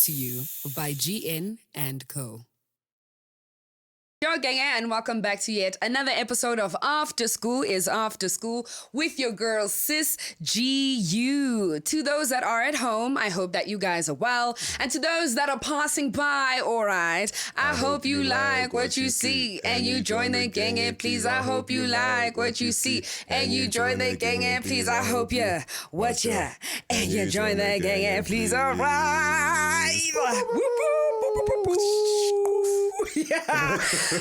to you by GN and Co. Yo, Genge, and welcome back to yet another episode of After School is After School with your girl, Sis G.U. To those that are at home, I hope that you guys are well. And to those that are passing by, all right, I hope you like what you see. And you join the Genge, please. I hope you like what you see. And you join the Genge, please. I hope you watch ya. And you join the Genge, please. All right. Yeah.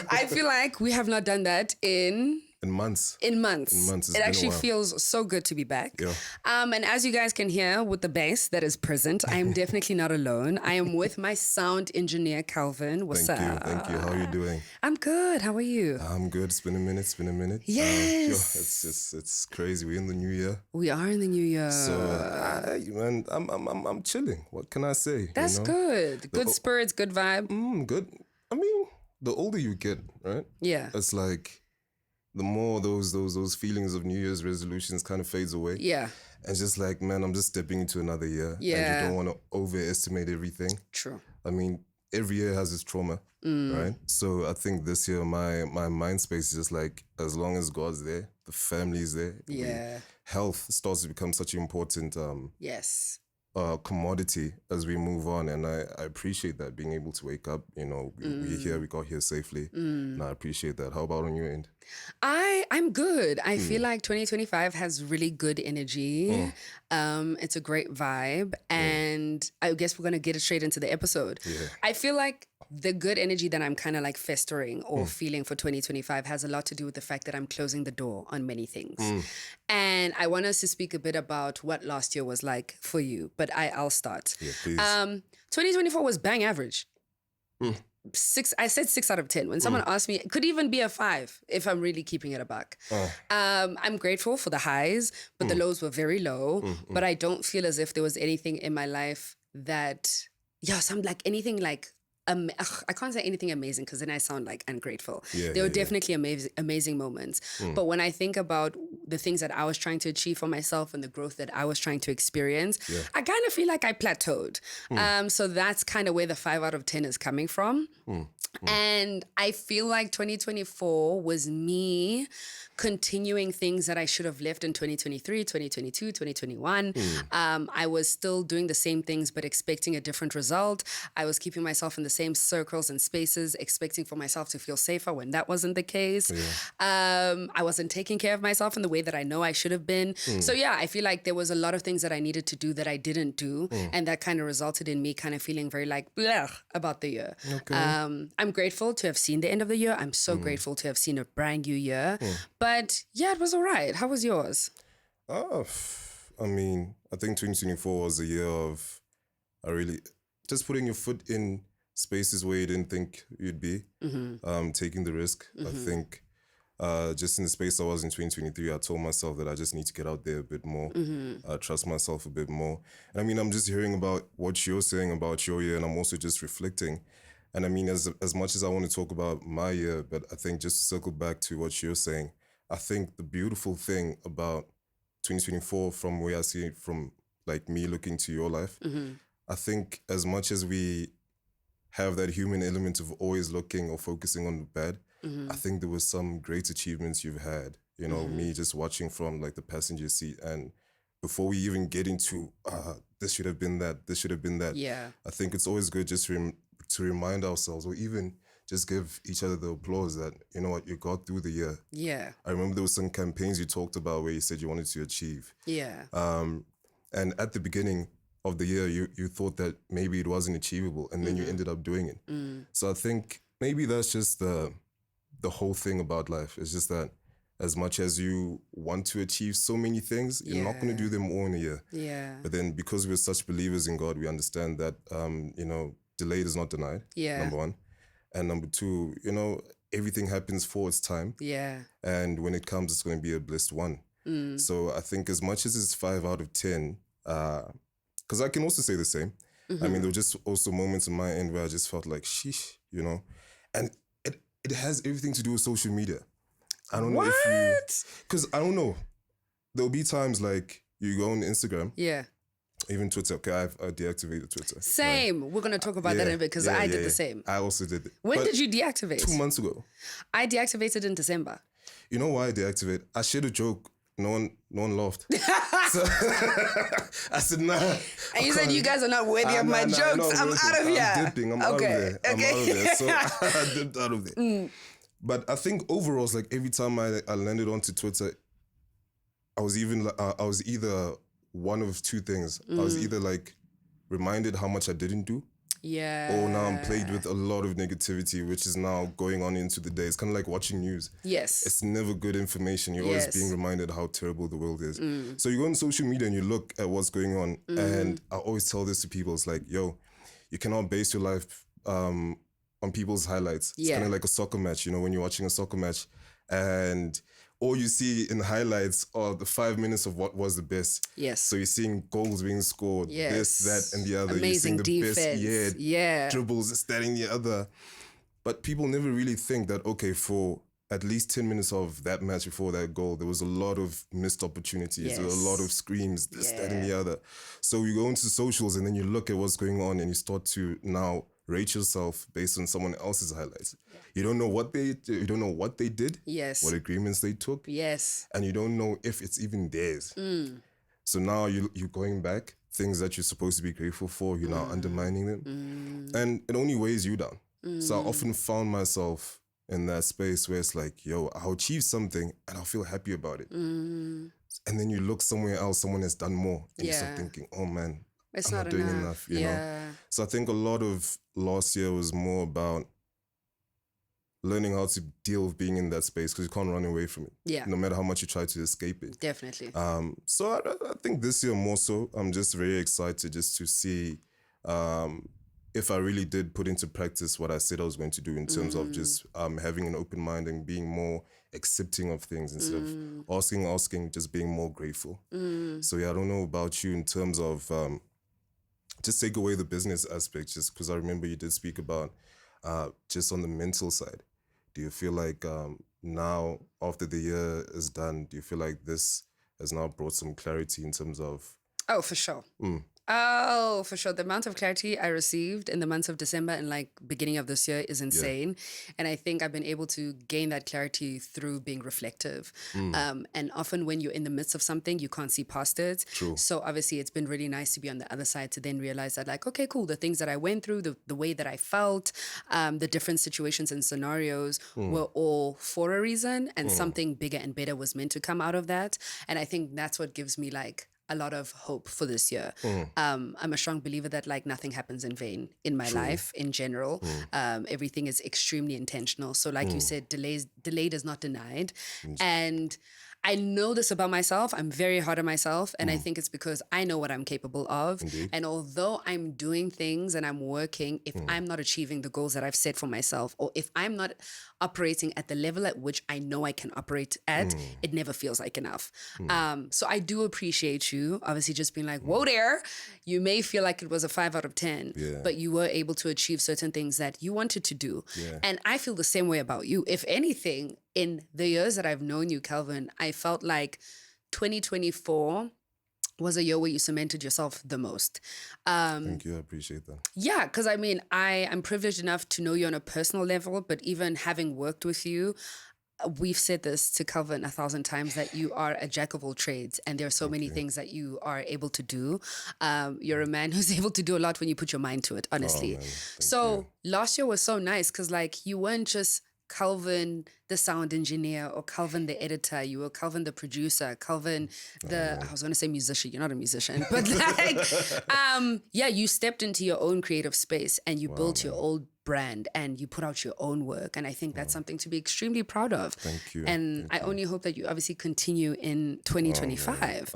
I feel like we have not done that in months. It actually feels so good to be back. Yeah. And as you guys can hear with the bass that is present, I am definitely not alone. I am with my sound engineer, Calvin. What's up? Thank you. How are you doing? I'm good. How are you? I'm good. It's been a minute. Yes. It's crazy. We're in the new year. We are in the new year. So, man, I'm chilling. What can I say? That's good. Good spirits, good vibe. Good. I mean, the older you get, right? Yeah. It's like the more those feelings of New Year's resolutions kind of fades away. Yeah. And it's just like, man, I'm just stepping into another year. Yeah. And you don't want to overestimate everything. True. I mean, every year has its trauma, right? So I think this year my mind space is just like, as long as God's there, the family's there. Yeah. Health starts to become such an important Yes. commodity as we move on, and I appreciate that, being able to wake up, we got here safely, and I appreciate that. How about on your end? I'm good. I feel like 2025 has really good energy. It's a great vibe, and I guess we're gonna get it straight into the episode. Yeah. I feel like the good energy that I'm kind of like festering or feeling for 2025 has a lot to do with the fact that I'm closing the door on many things. And I want us to speak a bit about what last year was like for you, but I'll start. Yeah, please. 2024 was bang average. I said 6 out of 10. When someone asked me, it could even be a 5 if I'm really keeping it a buck. I'm grateful for the highs, but the lows were very low. But I don't feel as if there was anything in my life that, anything like, I can't say anything amazing because then I sound like ungrateful. There were definitely amazing moments. But when I think about the things that I was trying to achieve for myself and the growth that I was trying to experience, I kind of feel like I plateaued. So that's kind of where the 5 out of 10 is coming from. And I feel like 2024 was me continuing things that I should have left in 2023, 2022, 2021. I was still doing the same things, but expecting a different result. I was keeping myself in the same circles and spaces, expecting for myself to feel safer when that wasn't the case. I wasn't taking care of myself in the way that I know I should have been. So yeah, I feel like there was a lot of things that I needed to do that I didn't do. And that kind of resulted in me kind of feeling very like, bleh, about the year. Okay. I'm grateful to have seen the end of the year. I'm so grateful to have seen a brand new year. But yeah, it was all right. How was yours? I mean, I think 2024 was a year of just putting your foot in spaces where you didn't think you'd be, taking the risk. I think just in the space I was in 2023, I told myself that I just need to get out there a bit more, trust myself a bit more. And I mean, I'm just hearing about what you're saying about your year, and I'm also just reflecting. And I mean, as much as I want to talk about my year, but I think just to circle back to what you're saying, I think the beautiful thing about 2024, from where I see it, from like me looking to your life, I think as much as we have that human element of always looking or focusing on the bad, I think there was some great achievements you've had. You know, me just watching from like the passenger seat, and before we even get into this should have been that, this should have been that. Yeah. I think it's always good just to remind ourselves, or even just give each other the applause that, you know what, you got through the year. Yeah. I remember there was some campaigns you talked about where you said you wanted to achieve. Yeah. And at the beginning of the year, you thought that maybe it wasn't achievable, and then you ended up doing it. So I think maybe that's just the whole thing about life. It's just that as much as you want to achieve so many things, you're not going to do them all in a year. Yeah. But then because we're such believers in God, we understand that, delayed is not denied, number one. And number two, everything happens for its time. Yeah. And when it comes, it's going to be a blessed one. So I think as much as it's 5 out of 10, because I can also say the same. I mean, there were just also moments on my end where I just felt like, sheesh, and it has everything to do with social media. I don't know if you... Because I don't know. There'll be times like you go on Instagram. Yeah. Even Twitter. Okay, I've deactivated Twitter. Same. We're going to talk about that in a bit because I did the same. I also did it. When did you deactivate? 2 months ago. I deactivated in December. You know why I deactivated? I shared a joke. No one laughed. So I said, nah. And you said, you guys are not worthy of my jokes. I'm out of here. I'm dipping. I'm out of there. I'm out of there. So I dipped out of there. But I think overall, it's like every time I landed onto Twitter, I was either one of two things. I was either like reminded how much I didn't do. Yeah. Or now I'm plagued with a lot of negativity, which is now going on into the day. It's kind of like watching news. Yes. It's never good information. You're always being reminded how terrible the world is. So you go on social media and you look at what's going on. And I always tell this to people. It's like, yo, you cannot base your life on people's highlights. It's kind of like a soccer match, you know, when you're watching a soccer match and all you see in the highlights are the 5 minutes of what was the best. Yes. So you're seeing goals being scored, this, that, and the other. Amazing you're seeing the defense. dribbles, this, that, and the other. But people never really think that, okay, for at least 10 minutes of that match before that goal, there was a lot of missed opportunities, there were a lot of screams, this, that, and the other. So you go into socials and then you look at what's going on and you start to now rate yourself based on someone else's highlights. You don't know what they did, what agreements they took, and you don't know if it's even theirs. So now you're going back, things that you're supposed to be grateful for, you're now undermining them, and it only weighs you down. So I often found myself in that space where it's like, yo, I'll achieve something and I'll feel happy about it. And then you look somewhere else, someone has done more, and you start thinking, oh man, I'm not doing enough, you know? So I think a lot of last year was more about learning how to deal with being in that space because you can't run away from it. Yeah. No matter how much you try to escape it. Definitely. So I think this year more so, I'm just very excited just to see if I really did put into practice what I said I was going to do in terms of just having an open mind and being more accepting of things instead of asking, just being more grateful. So yeah, I don't know about you in terms of just take away the business aspect, just because I remember you did speak about just on the mental side. Do you feel like now, after the year is done, do you feel like this has now brought some clarity in terms of... Oh, for sure. Oh, for sure. The amount of clarity I received in the months of December and like beginning of this year is insane. And I think I've been able to gain that clarity through being reflective. And often when you're in the midst of something, you can't see past it. True. So obviously it's been really nice to be on the other side to then realize that like, okay, cool. The things that I went through, the way that I felt, the different situations and scenarios were all for a reason, and something bigger and better was meant to come out of that. And I think that's what gives me like a lot of hope for this year. I'm a strong believer that like nothing happens in vain in my life in general. Everything is extremely intentional. So like you said, delayed is not denied. And I know this about myself. I'm very hard on myself. And I think it's because I know what I'm capable of. Indeed. And although I'm doing things and I'm working, if I'm not achieving the goals that I've set for myself, or if I'm not operating at the level at which I know I can operate at, it never feels like enough. So I do appreciate you, obviously just being like, whoa there, you may feel like it was a 5 out of 10, but you were able to achieve certain things that you wanted to do. And I feel the same way about you. If anything, in the years that I've known you, Calvin, I felt like 2024 was a year where you cemented yourself the most. Thank you. I appreciate that. Yeah, because I mean, I'm privileged enough to know you on a personal level, but even having worked with you, we've said this to Calvin 1,000 times that you are a jack of all trades, and there are so many things that you are able to do. You're a man who's able to do a lot when you put your mind to it, honestly. So last year was so nice because like you weren't just Calvin, the sound engineer, or Calvin, the editor. You were Calvin, the producer, Calvin, I was going to say musician. You're not a musician, but like, you stepped into your own creative space and you built your own brand and you put out your own work. And I think that's something to be extremely proud of. Thank you. And I only hope that you obviously continue in 2025.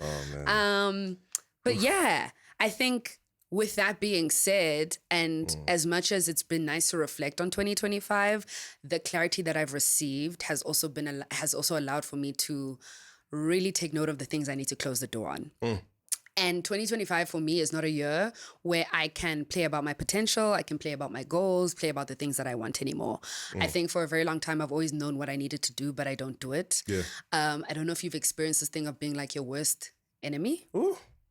But yeah, I think with that being said, and as much as it's been nice to reflect on 2025, the clarity that I've received has also allowed for me to really take note of the things I need to close the door on. And 2025 for me is not a year where I can play about my potential, I can play about my goals, play about the things that I want anymore. I think for a very long time, I've always known what I needed to do, but I don't do it. I don't know if you've experienced this thing of being like your worst enemy.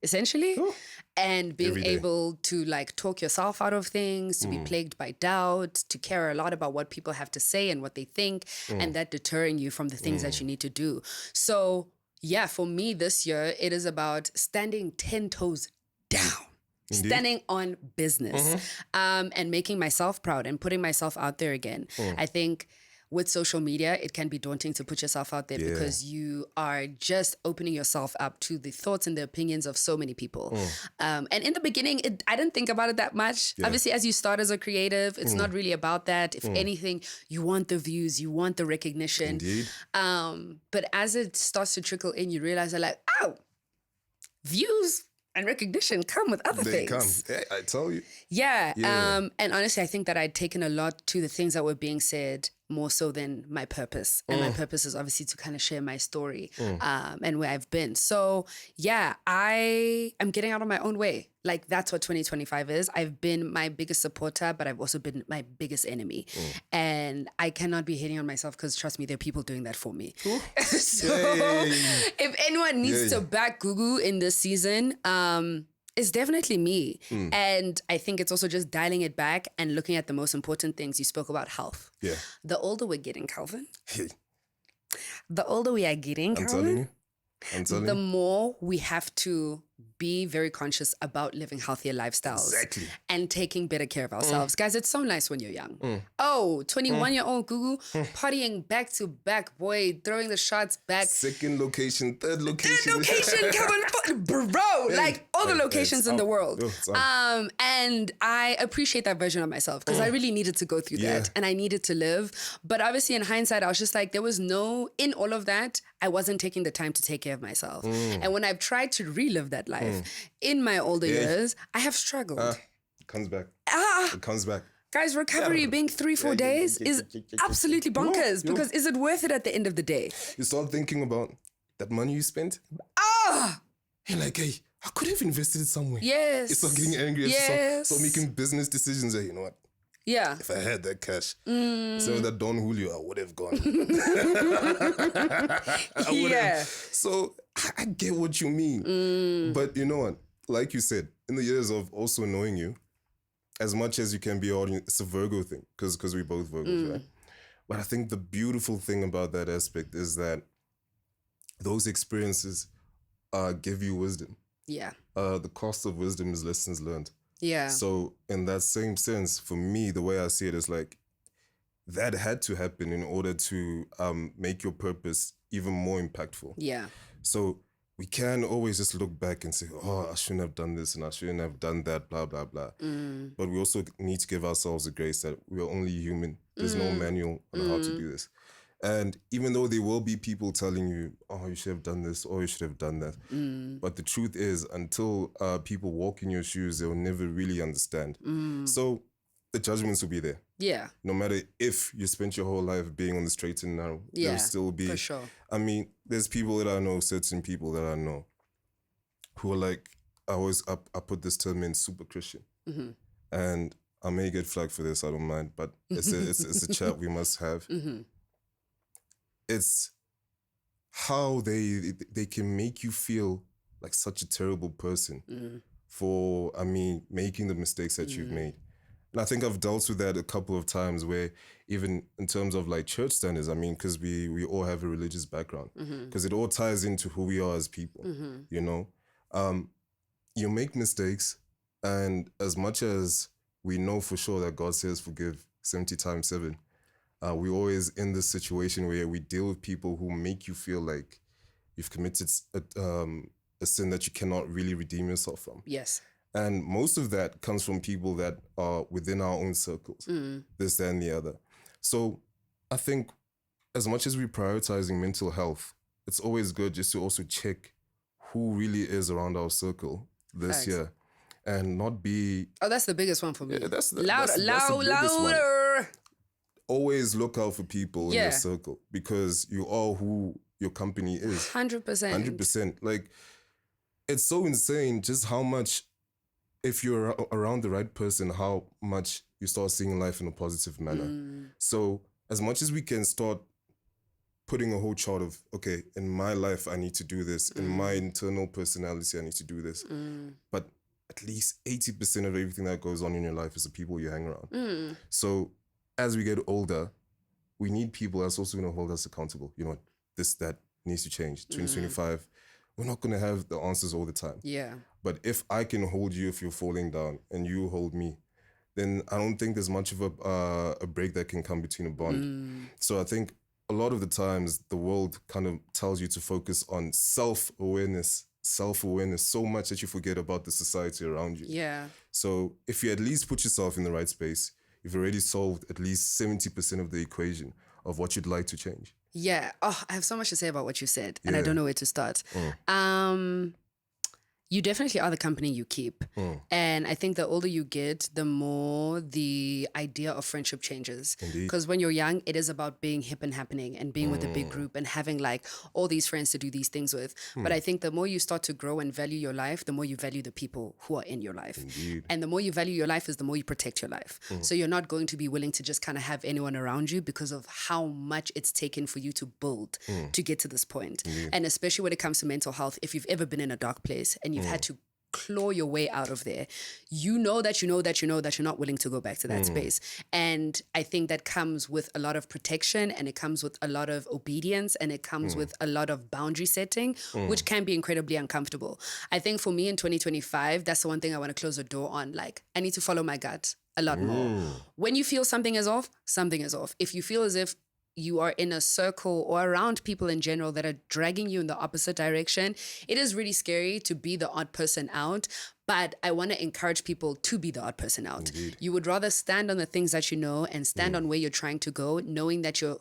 essentially. Oh. And being Every day. able to like talk yourself out of things, to be plagued by doubt, to care a lot about what people have to say and what they think, and that deterring you from the things that you need to do. So yeah, for me this year, it is about standing 10 toes down. Indeed. Standing on business and making myself proud and putting myself out there again. I think with social media, it can be daunting to put yourself out there because you are just opening yourself up to the thoughts and the opinions of so many people. And in the beginning, I didn't think about it that much. Obviously, as you start as a creative, it's not really about that. If anything, you want the views, you want the recognition. Indeed. But as it starts to trickle in, you realize that like, oh, views and recognition come with other They things. come. Hey, I tell you. Yeah. Yeah. And honestly, I think that I'd taken a lot to the things that were being said more so than my purpose. And my purpose is obviously to kind of share my story and where I've been. So yeah, I am getting out of my own way. Like that's what 2025 is. I've been my biggest supporter, but I've also been my biggest enemy. And I cannot be hating on myself because trust me, there are people doing that for me. So if anyone needs to back Gugu in this season, it's definitely me. And I think it's also just dialing it back and looking at the most important things. You spoke about health. Yeah. The older we're getting, Calvin, Hey, the older we are getting, I'm Calvin, telling you. I'm telling the you. more we have to be very conscious about living healthier lifestyles Exactly. and taking better care of ourselves. Guys, it's so nice when you're young. Oh, 21-year-old Gugu, partying back to back, boy, throwing the shots back. Second location, third location. Third location, bro, like all the Hey, locations it's in the out. world. Yo, it's out. And I appreciate that version of myself because I really needed to go through that and I needed to live. But obviously in hindsight, I was just like, there was in all of that, I wasn't taking the time to take care of myself. And when I've tried to relive that life in my older years, I have struggled. It comes back. Ah, It comes back. guys, recovery being 3-4 days is absolutely bonkers because is it worth it at the end of the day? You start thinking about that money you spent. Ah, You're like, hey, I could have invested it somewhere. yes. You start getting angry. Yes. Start making business decisions. Hey, you know what? Yeah. If I had that cash, instead of that Don Julio, I would have gone. I would Yeah. have. So I get what you mean. But you know what? Like you said, in the years of also knowing you, as much as you can be audience, it's a Virgo thing because we both Virgos, right? But I think the beautiful thing about that aspect is that those experiences give you wisdom. Yeah. The cost of wisdom is lessons learned. Yeah. So in that same sense, for me, the way I see it is like that had to happen in order to make your purpose even more impactful. Yeah. So we can always just look back and say, oh, I shouldn't have done this and I shouldn't have done that, blah, blah, blah. But we also need to give ourselves the grace that we're only human. There's no manual on how to do this. And even though there will be people telling you, oh, you should have done this or you should have done that. But the truth is, until people walk in your shoes, they'll never really understand. So the judgments will be there. Yeah. No matter if you spent your whole life being on the straight and narrow, Yeah, there'll still be. for sure. I mean, there's people that I know, certain people that I know, who are like, I put this term in, super Christian. And I may get flagged for this, I don't mind, but it's a chat we must have. It's how they can make you feel like such a terrible person for, making the mistakes that you've made. And I think I've dealt with that a couple of times where even in terms of like church standards, because we all have a religious background, because it all ties into who we are as people, you know? You make mistakes, and as much as we know for sure that God says forgive 70 times 7, we're always in this situation where we deal with people who make you feel like you've committed a sin that you cannot really redeem yourself from. Yes. And most of that comes from people that are within our own circles, this, that, and the other. So I think as much as we're prioritizing mental health, it's always good just to also check who really is around our circle this year and not be... Oh, that's the biggest one for me. Yeah, that's the louder. one. Always look out for people in your circle because you are who your company is. 100%. 100%. Like, it's so insane just how much, if you're around the right person, how much you start seeing life in a positive manner. So as much as we can start putting a whole chart of, okay, in my life, I need to do this. In my internal personality, I need to do this. But at least 80% of everything that goes on in your life is the people you hang around. So as we get older, we need people that's also going to hold us accountable. You know, that needs to change. 2025, we're not going to have the answers all the time. Yeah. But if I can hold you if you're falling down and you hold me, then I don't think there's much of a break that can come between a bond. So I think a lot of the times the world kind of tells you to focus on self-awareness so much that you forget about the society around you. Yeah. So if you at least put yourself in the right space, you've already solved at least 70% of the equation of what you'd like to change. Yeah. Oh, I have so much to say about what you said, and I don't know where to start. You definitely are the company you keep. And I think the older you get, the more the idea of friendship changes. Because when you're young, it is about being hip and happening and being with a big group and having like all these friends to do these things with. But I think the more you start to grow and value your life, the more you value the people who are in your life. And the more you value your life is the more you protect your life. So you're not going to be willing to just kind of have anyone around you because of how much it's taken for you to build to get to this point. And especially when it comes to mental health, if you've ever been in a dark place and you've had to claw your way out of there, you know that you're not willing to go back to that space. And I think that comes with a lot of protection, and it comes with a lot of obedience, and it comes with a lot of boundary setting, which can be incredibly uncomfortable. I think for me in 2025, that's the one thing I want to close the door on. Like, I need to follow my gut a lot more. When you feel something is off, something is off. If you feel as if you are in a circle or around people in general that are dragging you in the opposite direction, it is really scary to be the odd person out. But I want to encourage people to be the odd person out. You would rather stand on the things that you know and stand on where you're trying to go, knowing that you're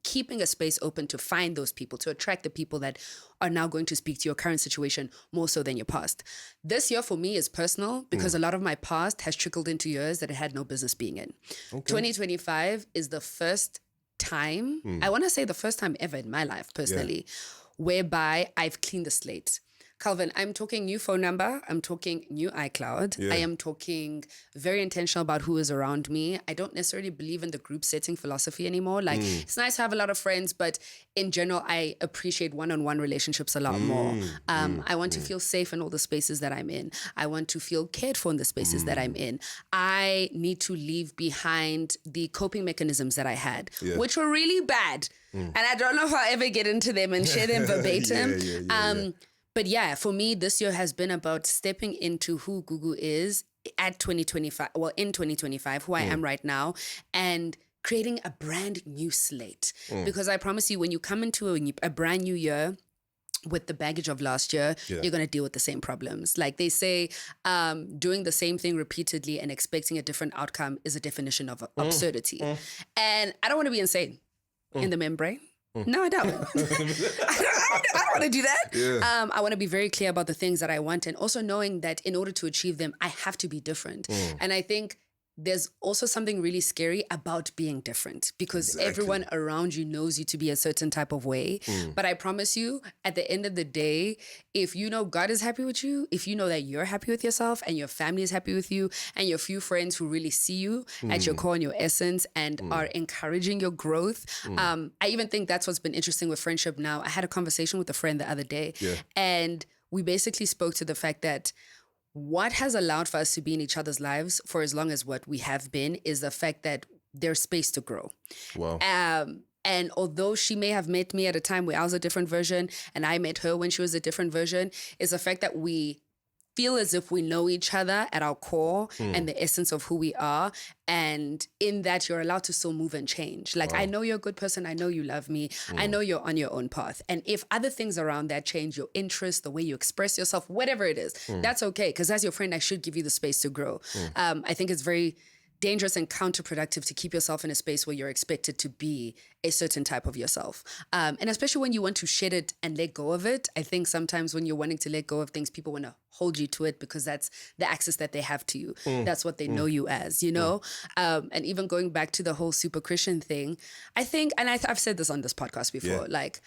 keeping a space open to find those people, to attract the people that are now going to speak to your current situation more so than your past. This year for me is personal because a lot of my past has trickled into years that it had no business being in. 2025 is the first time, I want to say the first time ever in my life personally, whereby I've cleaned the slate. Calvin, I'm talking new phone number. I'm talking new iCloud. I am talking very intentional about who is around me. I don't necessarily believe in the group setting philosophy anymore. Like, it's nice to have a lot of friends, but in general, I appreciate one-on-one relationships a lot more. I want to feel safe in all the spaces that I'm in. I want to feel cared for in the spaces that I'm in. I need to leave behind the coping mechanisms that I had, which were really bad. And I don't know if I'll ever get into them and share them verbatim. But yeah, for me, this year has been about stepping into who Gugu is at 2025, well, in 2025, who I am right now, and creating a brand new slate. Because I promise you, when you come into a brand new year with the baggage of last year, you're going to deal with the same problems. Like they say, doing the same thing repeatedly and expecting a different outcome is a definition of absurdity. And I don't want to be insane in the membrane. No, I don't. I don't want to do that. I want to be very clear about the things that I want, and also knowing that in order to achieve them, I have to be different. And I think there's also something really scary about being different because everyone around you knows you to be a certain type of way. But I promise you, at the end of the day, if you know God is happy with you, if you know that you're happy with yourself and your family is happy with you and your few friends who really see you at your core and your essence and are encouraging your growth. I even think that's what's been interesting with friendship now. I had a conversation with a friend the other day and we basically spoke to the fact that what has allowed for us to be in each other's lives for as long as what we have been is the fact that there's space to grow. Wow. And although she may have met me at a time where I was a different version and I met her when she was a different version, is the fact that we feel as if we know each other at our core and the essence of who we are. And in that, you're allowed to still move and change. Like, I know you're a good person. I know you love me. I know you're on your own path. And if other things around that change, your interests, the way you express yourself, whatever it is, that's okay. Because as your friend, I should give you the space to grow. I think it's very dangerous and counterproductive to keep yourself in a space where you're expected to be a certain type of yourself. And especially when you want to shed it and let go of it. I think sometimes when you're wanting to let go of things, people want to hold you to it because that's the access that they have to you. That's what they know you as, you know? And even going back to the whole super Christian thing, I think, and I've said this on this podcast before, like,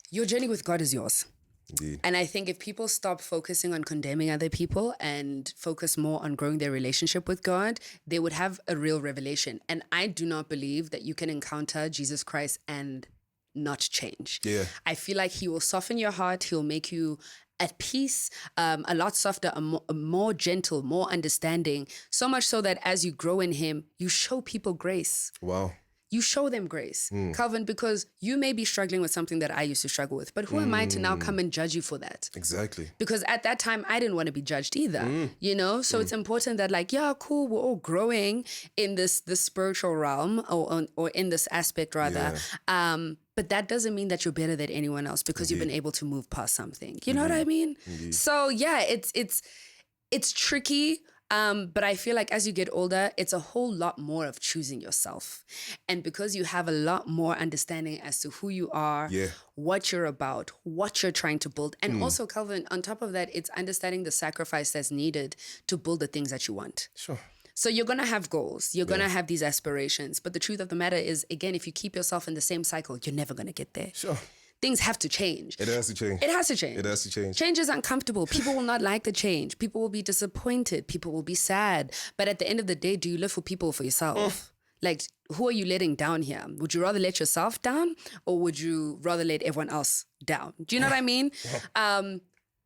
your journey with God is yours. Indeed. And I think if people stop focusing on condemning other people and focus more on growing their relationship with God, they would have a real revelation. And I do not believe that you can encounter Jesus Christ and not change. Yeah. I feel like he will soften your heart. He'll make you at peace, a lot softer, a more gentle, more understanding. So much so that as you grow in him, you show people grace. Wow. You show them grace, Calvin, because you may be struggling with something that I used to struggle with, but who am I to now come and judge you for that? Exactly. Because at that time, I didn't want to be judged either, you know? So it's important that like, yeah, cool, we're all growing in this spiritual realm or in this aspect rather. Yeah. But that doesn't mean that you're better than anyone else because you've been able to move past something. You know what I mean? So yeah, it's tricky. But I feel like as you get older, it's a whole lot more of choosing yourself. And because you have a lot more understanding as to who you are, what you're about, what you're trying to build. And also, Calvin, on top of that, it's understanding the sacrifice that's needed to build the things that you want. Sure. So you're going to have goals. You're going to have these aspirations. But the truth of the matter is, again, if you keep yourself in the same cycle, you're never going to get there. Sure. Things have to change. It has to change. It has to change. It has to change. Change is uncomfortable. People will not like the change. People will be disappointed. People will be sad. But at the end of the day, do you live for people or for yourself? Like, who are you letting down here? Would you rather let yourself down or would you rather let everyone else down? Do you know what I mean?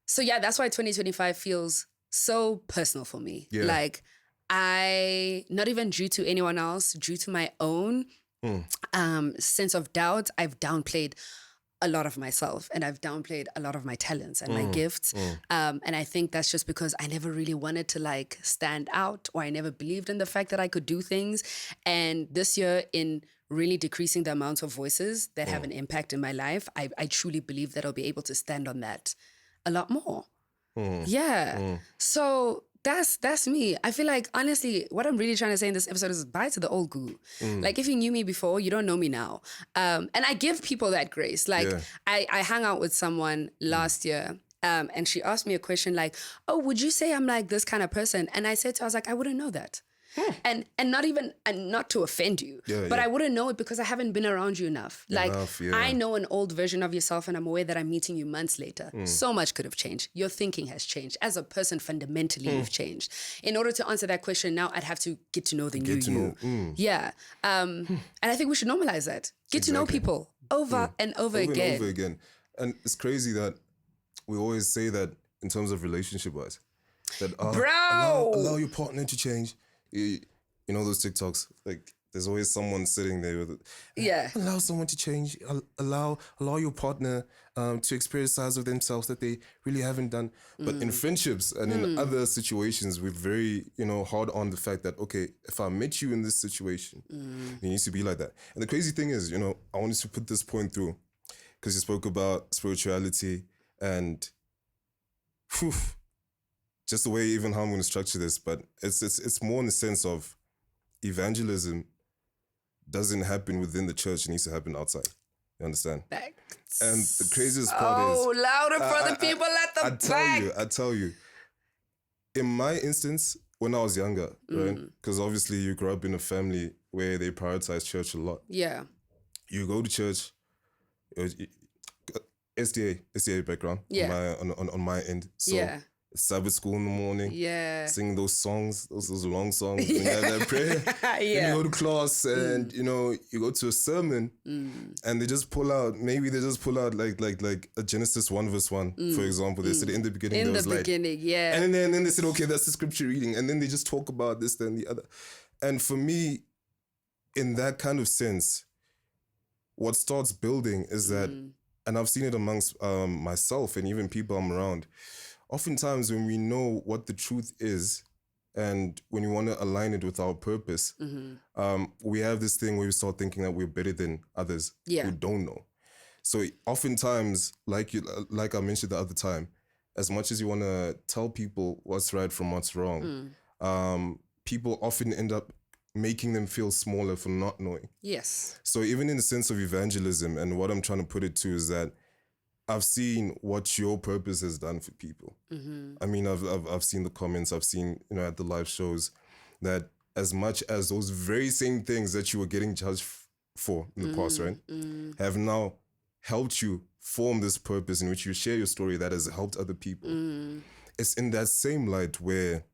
So yeah, that's why 2025 feels so personal for me. Yeah. Like, not even due to anyone else, due to my own sense of doubt, I've downplayed a lot of myself and I've downplayed a lot of my talents and my gifts. And I think that's just because I never really wanted to like stand out, or I never believed in the fact that I could do things. And this year, in really decreasing the amount of voices that have an impact in my life, I truly believe that I'll be able to stand on that a lot more. Yeah. So that's me. I feel like, honestly, what I'm really trying to say in this episode is bye to the old goo. Like, if you knew me before, you don't know me now. And I give people that grace. Like, I hung out with someone last year and she asked me a question like, oh, would you say I'm like this kind of person? And I said to her, I was like, I wouldn't know that. And not to offend you, but I wouldn't know it because I haven't been around you enough. Like, I know an old version of yourself and I'm aware that I'm meeting you months later. So much could have changed. Your thinking has changed. As a person, fundamentally, you've changed. In order to answer that question now, I'd have to get to know the new you. Yeah. And I think we should normalize that. Get to know people over and over again. And over again. And it's crazy that we always say that in terms of relationship-wise. That allow your partner to change. You know those TikToks, like there's always someone sitting there with allow someone to change, allow your partner to experience sides of themselves that they really haven't done. But in friendships and in other situations, we're very, hard on the fact that, okay, if I met you in this situation, you need to be like that. And the crazy thing is, I wanted to put this point through because you spoke about spirituality and just the way even how I'm going to structure this, but it's more in the sense of evangelism doesn't happen within the church; it needs to happen outside. You understand? Facts. And the craziest part is louder for the people at the back. I tell you. In my instance, when I was younger, right? Because obviously you grew up in a family where they prioritize church a lot. Yeah. You go to church. SDA background. Yeah. On my end. So, Sabbath school in the morning, singing those songs, those long songs, and you have that prayer. Then you go to class and you go to a sermon and they just pull out like a Genesis 1 verse 1, for example. They said in the beginning there was light. And then they said, okay, that's the scripture reading. And then they just talk about this, then the other. And for me, in that kind of sense, what starts building is that, and I've seen it amongst myself and even people I'm around, oftentimes when we know what the truth is and when we want to align it with our purpose, we have this thing where we start thinking that we're better than others who don't know. So oftentimes, like I mentioned the other time, as much as you want to tell people what's right from what's wrong, people often end up making them feel smaller for not knowing. Yes. So even in the sense of evangelism, and what I'm trying to put it to is that I've seen what your purpose has done for people. I mean, I've seen the comments, I've seen, at the live shows that as much as those very same things that you were getting judged for in the past, right, have now helped you form this purpose in which you share your story that has helped other people. It's in that same light where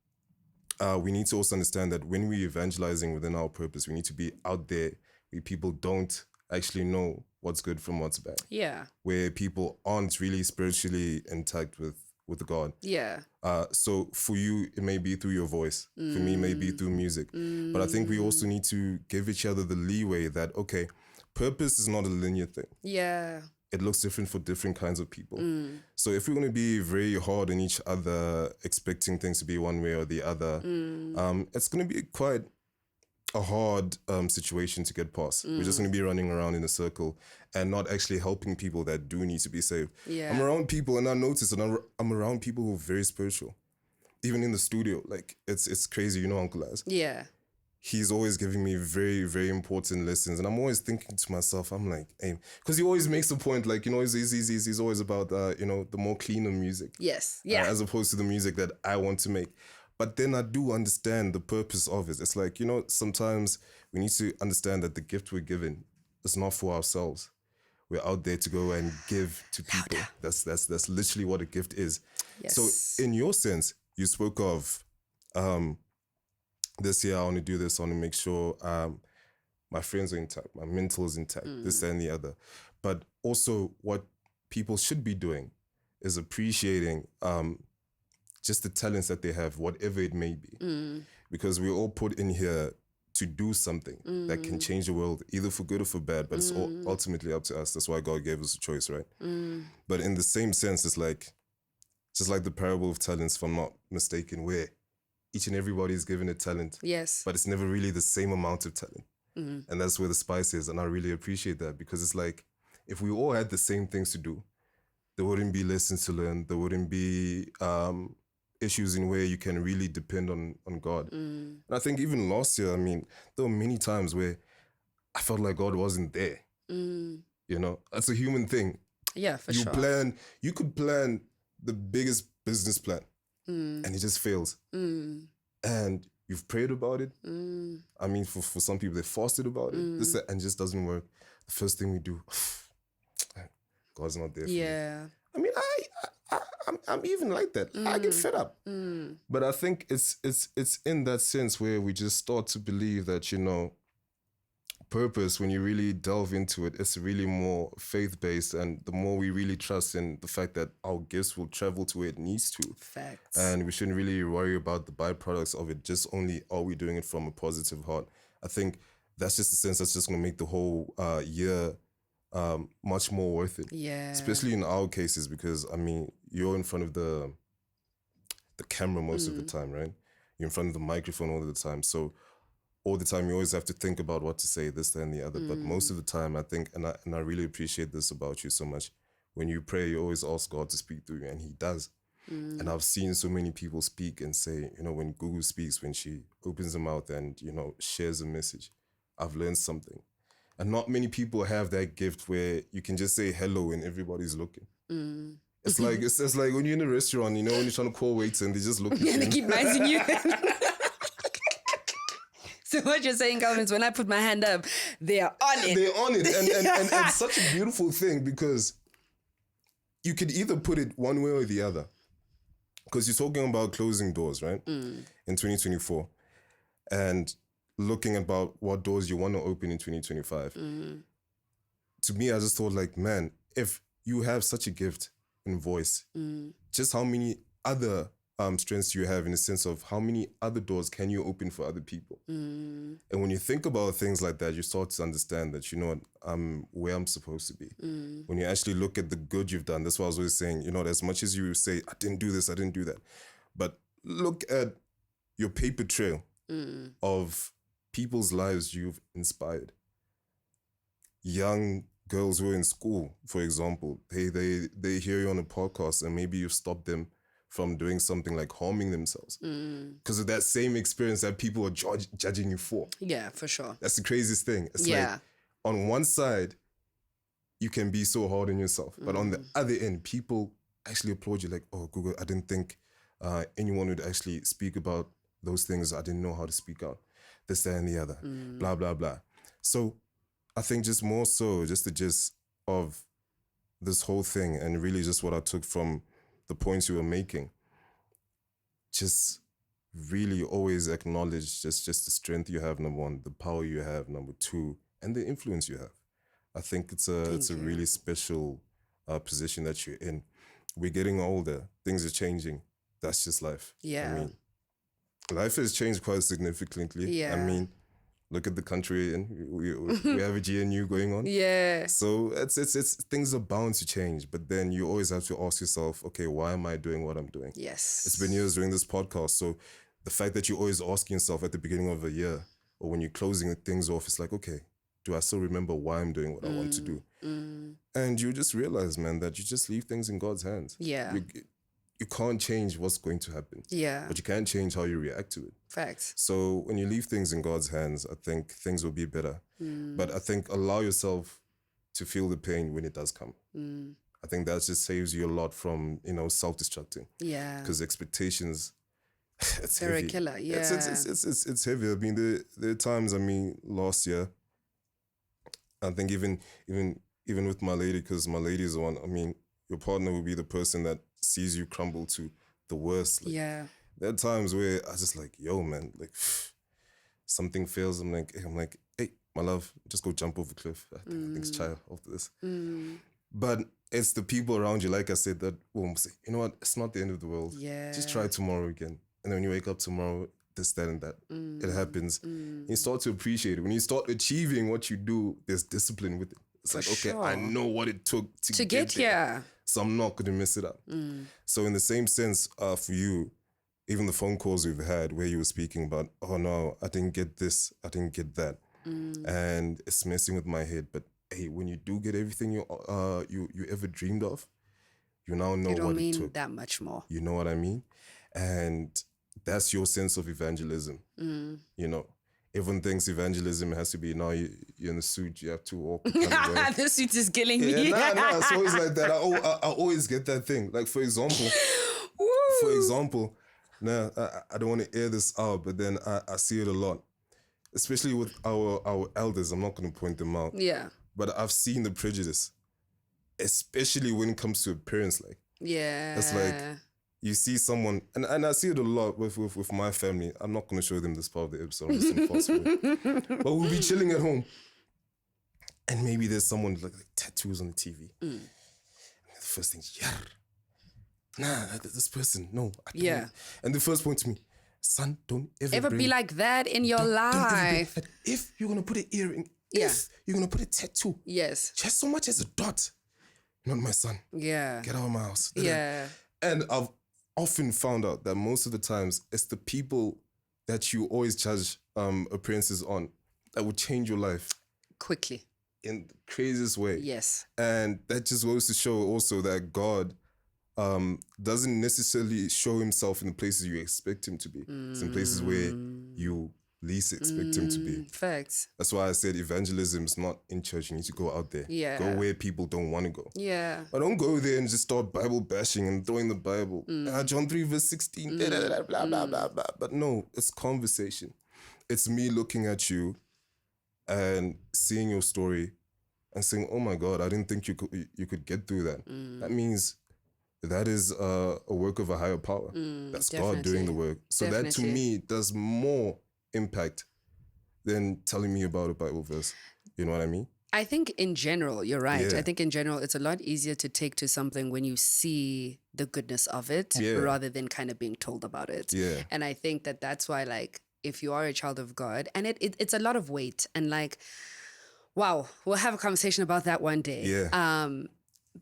we need to also understand that when we're evangelizing within our purpose, we need to be out there where people don't actually know what's good from what's bad. Yeah. Where people aren't really spiritually intact with God. Yeah. So for you, it may be through your voice. For me, it may be through music. But I think we also need to give each other the leeway that, okay, purpose is not a linear thing. Yeah. It looks different for different kinds of people. So if we're going to be very hard on each other, expecting things to be one way or the other, it's going to be quite a hard situation to get past. We're just going to be running around in a circle and not actually helping people that do need to be saved. Yeah. I'm around people and I notice, and I'm around people who are very spiritual. Even in the studio, like it's crazy. You know, Uncle Az. Yeah. He's always giving me very, very important lessons. And I'm always thinking to myself, I'm like, hey, because he always makes the point, like, you know, he's always about, you know, the more cleaner music. Yes. Yeah. As opposed to the music that I want to make. But then I do understand the purpose of it. It's like, you know, sometimes we need to understand that the gift we're given is not for ourselves. We're out there to go and give to people. That's literally what a gift is. Yes. So in your sense, you spoke of this year I want to do this, I want to make sure my friends are intact, my mental is intact, this and the other. But also what people should be doing is appreciating just the talents that they have, whatever it may be. Because we're all put in here to do something that can change the world, either for good or for bad, but it's all ultimately up to us. That's why God gave us a choice, right? But in the same sense, it's like, just like the parable of talents, if I'm not mistaken, where each and everybody is given a talent. Yes. But it's never really the same amount of talent. And that's where the spice is. And I really appreciate that, because it's like, if we all had the same things to do, there wouldn't be lessons to learn. There wouldn't be issues in where you can really depend on God. And I think even last year, I mean, there were many times where I felt like God wasn't there. You know, that's a human thing. Yeah, for sure. You could plan the biggest business plan and it just fails. And you've prayed about it. I mean, for some people, they fasted about it. This, and it just doesn't work. The first thing we do, God's not there for me. I mean, I'm even like that. I get fed up. But I think it's in that sense where we just start to believe that, you know, purpose, when you really delve into it, it's really more faith-based, and the more we really trust in the fact that our gifts will travel to where it needs to. Facts. And we shouldn't really worry about the byproducts of it, just only are we doing it from a positive heart. I think that's just the sense that's just going to make the whole year much more worth it. Yeah. Especially in our cases, because, I mean, you're in front of the camera most of the time, right? You're in front of the microphone all the time. So all the time you always have to think about what to say, this, that, and the other. But most of the time, I think, and I really appreciate this about you so much, when you pray, you always ask God to speak through you, and he does. And I've seen so many people speak and say, you know, when Google speaks, when she opens her mouth and, you know, shares a message, I've learned something. And not many people have that gift where you can just say hello and everybody's looking. It's like it's like when you're in a restaurant, you know, when you're trying to call waits and they just look at you. And they keep micing you. So what you're saying, Calvin, is when I put my hand up, they are on it. They're on it. And it's such a beautiful thing, because you could either put it one way or the other. Because you're talking about closing doors, right? In 2024. And looking about what doors you want to open in 2025. To me, I just thought, like, man, if you have such a gift in voice, just how many other strengths you have, in the sense of how many other doors can you open for other people. And when you think about things like that, you start to understand that, you know what, I'm where I'm supposed to be. When you actually look at the good you've done, that's why I was always saying, you know, as much as you say, I didn't do this, I didn't do that, but look at your paper trail of people's lives you've inspired. Young girls who are in school, for example, they hear you on a podcast, and maybe you've stopped them from doing something like harming themselves because of that same experience that people are judging you for. Yeah, for sure. That's the craziest thing. It's like, on one side, you can be so hard on yourself, but on the other end, people actually applaud you, like, oh, Google, I didn't think anyone would actually speak about those things. I didn't know how to speak out. This, that, and the other, blah, blah, blah. So I think just more so, just the gist of this whole thing, and really just what I took from the points you were making, just really always acknowledge just the strength you have, number one, the power you have, number two, and the influence you have. I think it's a really special position that you're in. We're getting older. Things are changing. That's just life. Yeah. I mean, life has changed quite significantly. Yeah. I mean, look at the country, and we have a GNU going on. Yeah. So it's things are bound to change, but then you always have to ask yourself, okay, why am I doing what I'm doing? Yes. It's been years doing this podcast, so the fact that you're always asking yourself at the beginning of a year or when you're closing things off, it's like, okay, do I still remember why I'm doing what I want to do? And you just realize, man, that you just leave things in God's hands. Yeah. You can't change what's going to happen. Yeah. But you can change how you react to it. Facts. So when you leave things in God's hands, I think things will be better. But I think allow yourself to feel the pain when it does come. I think that just saves you a lot from, self-destructing. Yeah. Because expectations, it's They're heavy. a killer. Yeah. It's heavy. I mean, there are times, last year, I think even with my lady, because my lady is the one, your partner will be the person that sees you crumble to the worst. Like, yeah. there are times where I just like, yo, man, like something fails. I'm like, hey, my love, just go jump off a cliff. I think it's child after this. But it's the people around you, like I said, that will say, you know what, it's not the end of the world. Yeah. Just try tomorrow again. And then when you wake up tomorrow, this, that, and that, it happens. You start to appreciate it. When you start achieving what you do, there's discipline with it. It's like, okay, I know what it took to get there. here. So I'm not going to mess it up. So in the same sense, for you, even the phone calls we've had where you were speaking about, oh no, I didn't get this, I didn't get that. And it's messing with my head. But hey, when you do get everything you ever dreamed of, you now know It'll what mean it took. that much more. You know what I mean? And that's your sense of evangelism. Everyone thinks evangelism has to be, now you're in the suit, you have to walk. The suit is killing me. Yeah, it's always like that. I always get that thing. Like, for example, I don't want to air this out, but then I see it a lot, especially with our elders. I'm not going to point them out. Yeah. But I've seen the prejudice, especially when it comes to appearance. Like, yeah. it's like, you see someone, and I see it a lot with my family. I'm not going to show them this part of the episode. I'm just going to fast forward. But we'll be chilling at home, and maybe there's someone like tattoos on the TV. And the first thing, this person, no. I don't. Yeah. And the first point to me, son, don't ever be like that in your life. If you're going to put an earring, if you're going to put a tattoo, yes, just so much as a dot, not my son. Yeah. Get out of my house. Yeah. And I've often found out that most of the times it's the people that you always judge appearances on that will change your life quickly in the craziest way. Yes. And that just goes to show also that God doesn't necessarily show himself in the places you expect him to be. It's in places where you least expect him to be. Facts. That's why I said evangelism is not in church. You need to go out there. Yeah. Go where people don't want to go. Yeah. But don't go there and just start Bible bashing and throwing the Bible. John 3 verse 16, blah, blah, blah, blah, blah. But no, it's conversation. It's me looking at you and seeing your story and saying, oh my God, I didn't think you could get through that. That means that is a work of a higher power. That's God doing the work. So that to me does more impact than telling me about a Bible verse. You know what I mean? I think in general, you're right. Yeah. I think in general, it's a lot easier to take to something when you see the goodness of it rather than kind of being told about it. Yeah. And I think that that's why, like, if you are a child of God, and it's a lot of weight, and like, wow, we'll have a conversation about that one day. Yeah.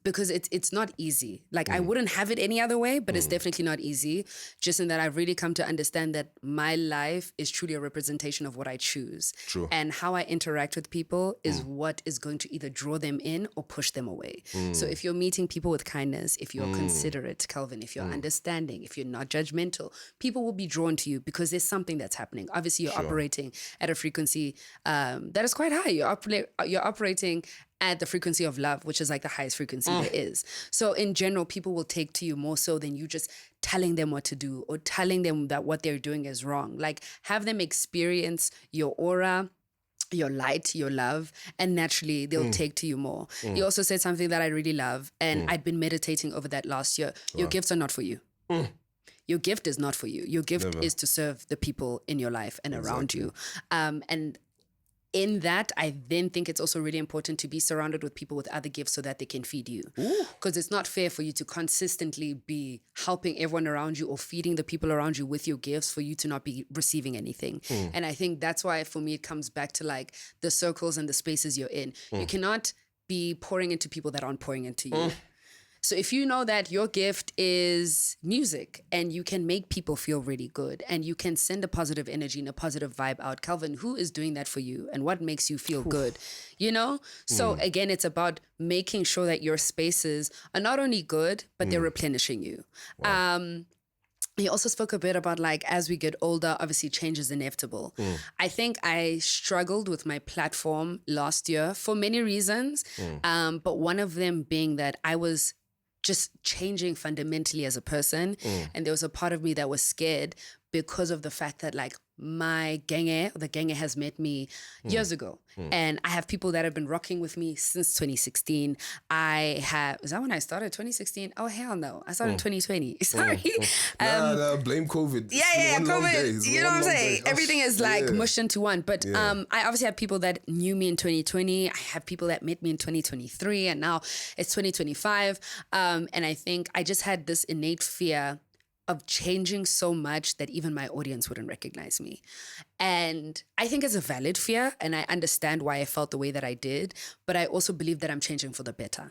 Because it's not easy. Like, I wouldn't have it any other way, but it's definitely not easy. Just in that I've really come to understand that my life is truly a representation of what I choose. True. And how I interact with people is what is going to either draw them in or push them away. So if you're meeting people with kindness, if you're considerate, Calvin, if you're understanding, if you're not judgmental, people will be drawn to you because there's something that's happening. Obviously, you're operating at a frequency that is quite high. You're operating at the frequency of love, which is like the highest frequency there is. So in general, people will take to you more so than you just telling them what to do or telling them that what they're doing is wrong. Like, have them experience your aura, your light, your love, and naturally they'll take to you more. You also said something that I really love, and I'd been meditating over that last year. Your gifts are not for you. Your gift is not for you. Your gift is to serve the people in your life and around you. And in that, I then think it's also really important to be surrounded with people with other gifts so that they can feed you. Because it's not fair for you to consistently be helping everyone around you or feeding the people around you with your gifts for you to not be receiving anything. And I think that's why, for me, it comes back to like the circles and the spaces you're in. You cannot be pouring into people that aren't pouring into you. So if you know that your gift is music and you can make people feel really good and you can send a positive energy and a positive vibe out, Calvin, who is doing that for you and what makes you feel good, you know? So again, it's about making sure that your spaces are not only good, but they're replenishing you. Wow. He also spoke a bit about like, as we get older, obviously change is inevitable. I think I struggled with my platform last year for many reasons, but one of them being that I was just changing fundamentally as a person. And there was a part of me that was scared because of the fact that like the Genge has met me years ago. And I have people that have been rocking with me since 2016. Is that when I started, 2016? Oh, hell no. I started in 2020. Sorry. Nah, blame COVID. Yeah, COVID. You know what I'm saying? Day. Everything is like mushed into one. But I obviously have people that knew me in 2020. I have people that met me in 2023. And now it's 2025. And I think I just had this innate fear of changing so much that even my audience wouldn't recognize me. And I think it's a valid fear, and I understand why I felt the way that I did, but I also believe that I'm changing for the better.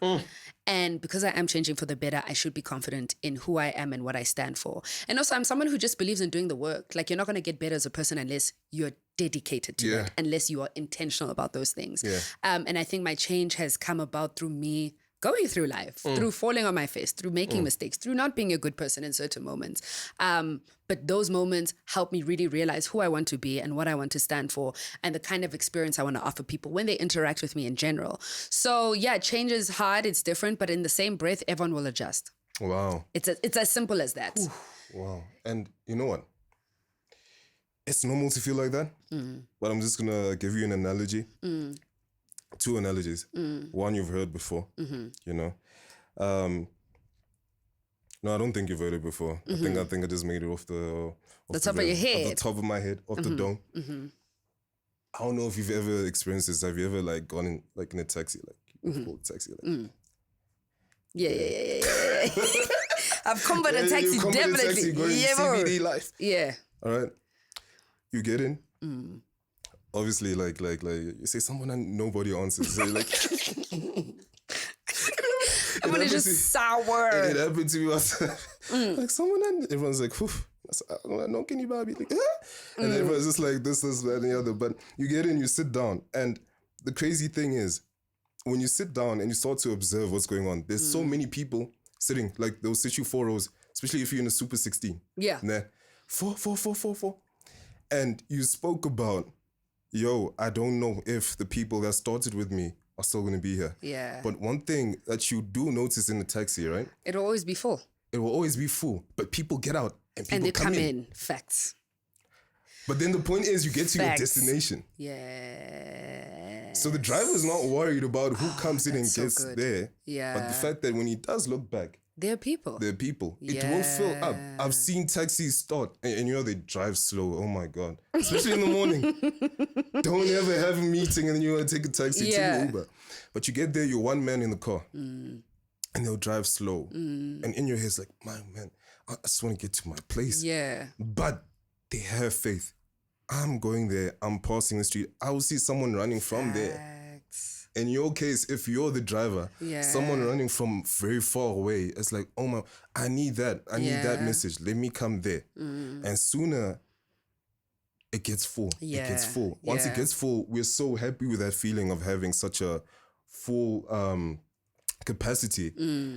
And because I am changing for the better, I should be confident in who I am and what I stand for. And also, I'm someone who just believes in doing the work. Like, you're not going to get better as a person unless you're dedicated to it, unless you are intentional about those things. And I think my change has come about through me going through life, through falling on my face, through making mistakes, through not being a good person in certain moments. But those moments help me really realize who I want to be and what I want to stand for and the kind of experience I want to offer people when they interact with me in general. So yeah, change is hard, it's different, but in the same breath, everyone will adjust. Wow. It's as simple as that. Wow. And you know what? It's normal to feel like that, but I'm just going to give you an analogy. Two analogies. One you've heard before, you know. No, I don't think you've heard it before. I think I just made it off the top of your head. Off the top of my head, off the dome. I don't know if you've ever experienced this. Have you ever like gone in like in a taxi, like pulled a taxi, like Yeah. I've come by the taxi, definitely. Taxi, going CBD life. Yeah. All right. You get in. Obviously, like you say someone and nobody answers. So like, I'm gonna just sour. It happened to me once. Like someone and everyone's like, no, can you baby? Like, and everyone's just like this, that, and the other. But you get in, you sit down, and the crazy thing is, when you sit down and you start to observe what's going on, there's so many people sitting. Like they'll sit you 4 rows, especially if you're in a Super 16. Yeah. Nah, 4. And you spoke about, yo, I don't know if the people that started with me are still going to be here. Yeah. But one thing that you do notice in the taxi, right? It'll always be full. It will always be full. But people get out and people they come in. Facts. But then the point is you get to your destination. Yeah. So the driver is not worried about who comes in and gets there. Yeah. But the fact that when he does look back, there are people. It will fill up. I've seen taxis start and you know they drive slow. Oh my God. Especially in the morning. Don't ever have a meeting and then you want to take a taxi to Uber. But you get there, you're one man in the car. And they'll drive slow. And in your head it's like, man, I just want to get to my place. Yeah. But they have faith. I'm going there. I'm passing the street. I will see someone running from there. In your case, if you're the driver, someone running from very far away, it's like, oh my, I need that. I need that message. Let me come there. And sooner it gets full. It gets full. Once it gets full, we're so happy with that feeling of having such a full capacity